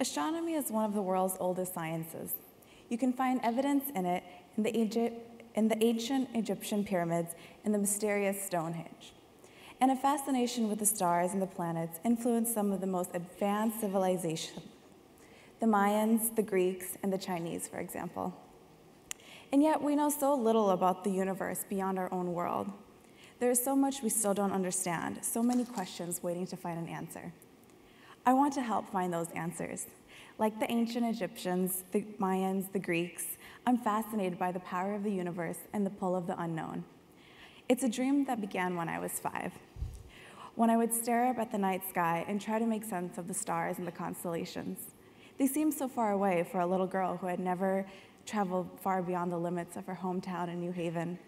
Astronomy is one of the world's oldest sciences. You can find evidence in it in the ancient Egyptian pyramids and the mysterious Stonehenge. And a fascination with the stars and the planets influenced some of the most advanced civilizations, the Mayans, the Greeks, and the Chinese, for example. And yet we know so little about the universe beyond our own world. There is so much we still don't understand, so many questions waiting to find an answer. I want to help find those answers. Like the ancient Egyptians, the Mayans, the Greeks, I'm fascinated by the power of the universe and the pull of the unknown. It's a dream that began when I was 5, when I would stare up at the night sky and try to make sense of the stars and the constellations. They seemed so far away for a little girl who had never traveled far beyond the limits of her hometown in New Haven.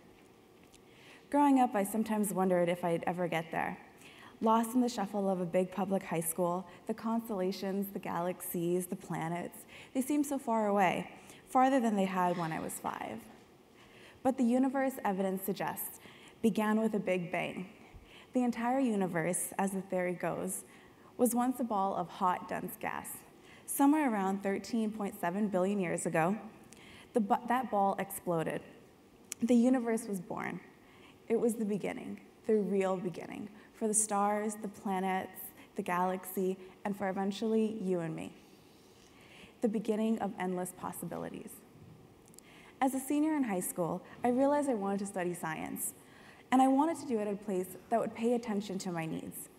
Growing up, I sometimes wondered if I'd ever get there. Lost in the shuffle of a big public high school, the constellations, the galaxies, the planets, they seemed so far away, farther than they had when I was 5. But the universe, evidence suggests, began with a big bang. The entire universe, as the theory goes, was once a ball of hot, dense gas. Somewhere around 13.7 billion years ago, that ball exploded. The universe was born. It was the beginning, the real beginning, for the stars, the planets, the galaxy, and for eventually you and me. The beginning of endless possibilities. As a senior in high school, I realized I wanted to study science, and I wanted to do it at a place that would pay attention to my needs.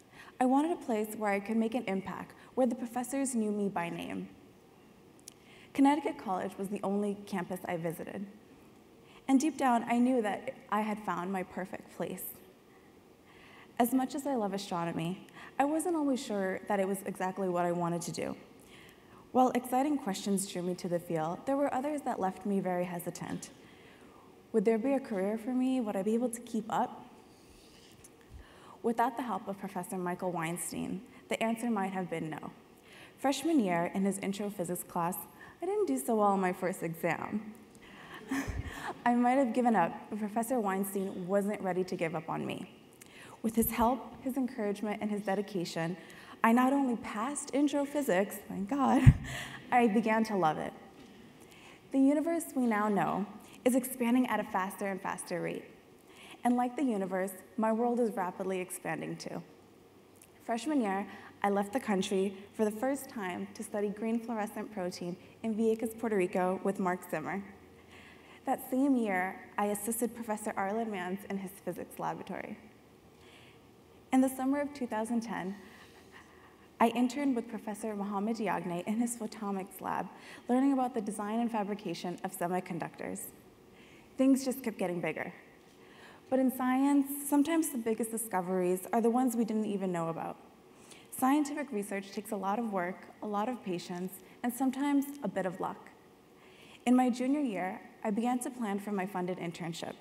I wanted a place where I could make an impact, where the professors knew me by name. Connecticut College was the only campus I visited. And deep down, I knew that I had found my perfect place. As much as I love astronomy, I wasn't always sure that it was exactly what I wanted to do. While exciting questions drew me to the field, there were others that left me very hesitant. Would there be a career for me? Would I be able to keep up? Without the help of Professor Michael Weinstein, the answer might have been no. Freshman year, in his intro physics class, I didn't do so well on my first exam. I might have given up, but Professor Weinstein wasn't ready to give up on me. With his help, his encouragement, and his dedication, I not only passed intro physics, thank God, I began to love it. The universe we now know is expanding at a faster and faster rate. And like the universe, my world is rapidly expanding too. Freshman year, I left the country for the first time to study green fluorescent protein in Vieques, Puerto Rico with Mark Zimmer. That same year, I assisted Professor Arlen Mans in his physics laboratory. In the summer of 2010, I interned with Professor Mohamed Diagne in his photomics lab, learning about the design and fabrication of semiconductors. Things just kept getting bigger. But in science, sometimes the biggest discoveries are the ones we didn't even know about. Scientific research takes a lot of work, a lot of patience, and sometimes a bit of luck. In my junior year, I began to plan for my funded internship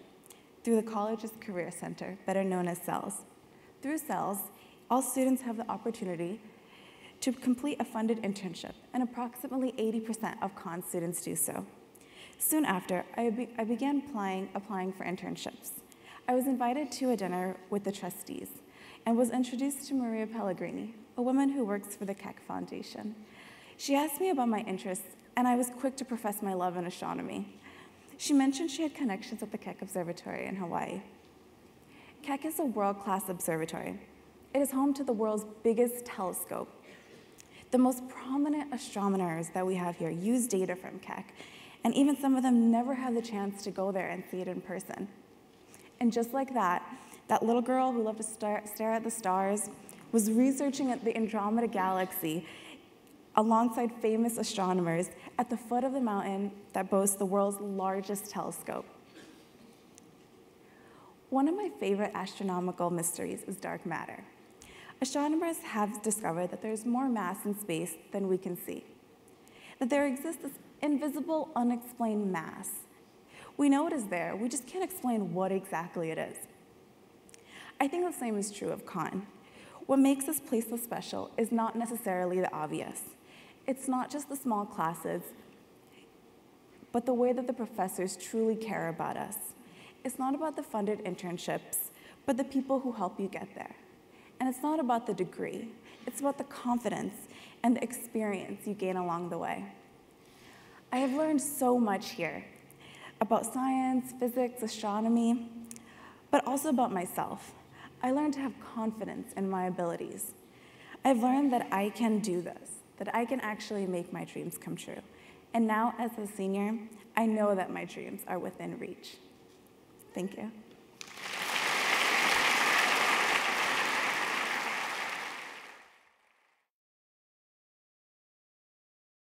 through the college's Career Center, better known as CELS. Through CELS, all students have the opportunity to complete a funded internship, and approximately 80% of con students do so. Soon after, I began applying for internships. I was invited to a dinner with the trustees and was introduced to Maria Pellegrini, a woman who works for the Keck Foundation. She asked me about my interests, and I was quick to profess my love in astronomy. She mentioned she had connections at the Keck Observatory in Hawaii. Keck is a world-class observatory. It is home to the world's biggest telescope. The most prominent astronomers that we have here use data from Keck, and even some of them never have the chance to go there and see it in person. And just like that little girl who loved to stare at the stars was researching at the Andromeda Galaxy alongside famous astronomers at the foot of the mountain that boasts the world's largest telescope. One of my favorite astronomical mysteries is dark matter. Astronomers have discovered that there's more mass in space than we can see, that there exists this invisible, unexplained mass. We know it is there, we just can't explain what exactly it is. I think the same is true of con. What makes this place so special is not necessarily the obvious. It's not just the small classes, but the way that the professors truly care about us. It's not about the funded internships, but the people who help you get there. And it's not about the degree. It's about the confidence and the experience you gain along the way. I have learned so much here about science, physics, astronomy, but also about myself. I learned to have confidence in my abilities. I've learned that I can do this, that I can actually make my dreams come true. And now, as a senior, I know that my dreams are within reach. Thank you.